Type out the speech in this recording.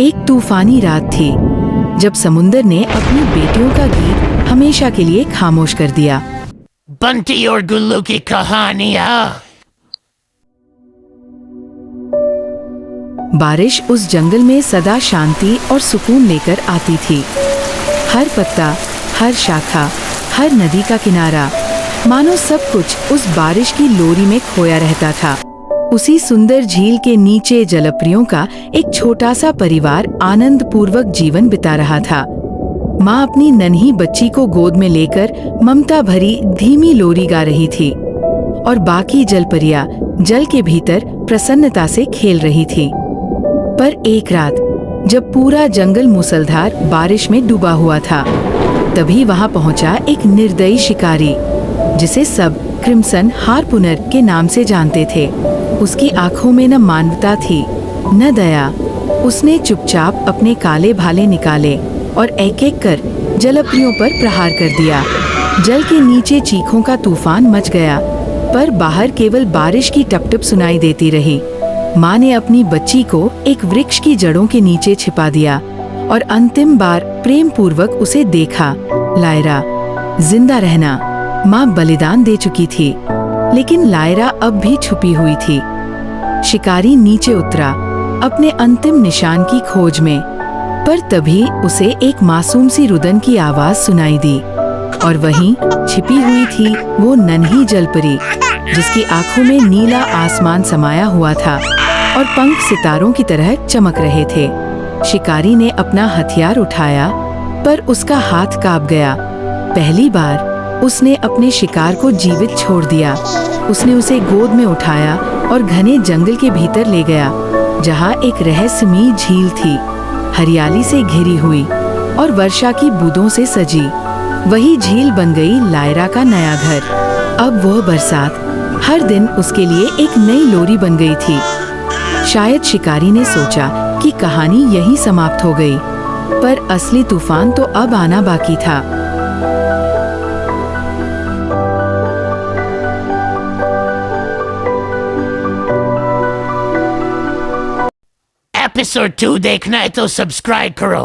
एक तूफानी रात थी जब समुंदर ने अपनी बेटियों का गीत हमेशा के लिए खामोश कर दिया। बंटी और गुल्लू की कहानियां। बारिश उस जंगल में सदा शांति और सुकून लेकर आती थी। हर पत्ता, हर शाखा, हर नदी का किनारा, मानो सब कुछ उस बारिश की लोरी में खोया रहता था। उसी सुंदर झील के नीचे जलप्रियों का एक छोटा सा परिवार आनंद पूर्वक जीवन बिता रहा था। माँ अपनी नन्ही बच्ची को गोद में लेकर ममता भरी धीमी लोरी गा रही थी और बाकी जलपरियां जल के भीतर प्रसन्नता से खेल रही थी। पर एक रात जब पूरा जंगल मूसलधार बारिश में डूबा हुआ था, तभी वहां पहुंचा एक निर्दयी शिकारी जिसे सब क्रिम्सन हार्पुनर के नाम से जानते थे। उसकी आंखों में न मानवता थी न दया। उसने चुपचाप अपने काले भाले निकाले और एक एक कर जलप्रियों पर प्रहार कर दिया। जल के नीचे चीखों का तूफान मच गया, पर बाहर केवल बारिश की टपटप सुनाई देती रही। माँ ने अपनी बच्ची को एक वृक्ष की जड़ों के नीचे छिपा दिया और अंतिम बार प्रेम पूर्वक उसे देखा। लायरा, जिंदा रहना। माँ बलिदान दे चुकी थी, लेकिन लायरा अब भी छुपी हुई थी। शिकारी नीचे उतरा अपने अंतिम निशान की खोज में, पर तभी उसे एक मासूम सी रुदन की आवाज सुनाई दी और वहीं छिपी हुई थी वो नन्ही जलपरी जिसकी आंखों में नीला आसमान समाया हुआ था और पंख सितारों की तरह चमक रहे थे। शिकारी ने अपना हथियार उठाया, पर उसका हाथ कांप गया। पहली बार उसने अपने शिकार को जीवित छोड़ दिया। उसने उसे गोद में उठाया और घने जंगल के भीतर ले गया, जहाँ एक रहस्यमयी झील थी, हरियाली से घिरी हुई और वर्षा की बूंदों से सजी। वही झील बन गई लायरा का नया घर। अब वह बरसात हर दिन उसके लिए एक नई लोरी बन गई थी। शायद शिकारी ने सोचा कि कहानी यहीं समाप्त हो गई, पर असली तूफान तो अब आना बाकी था। एपिसोड 2 देखना है तो सब्सक्राइब करो।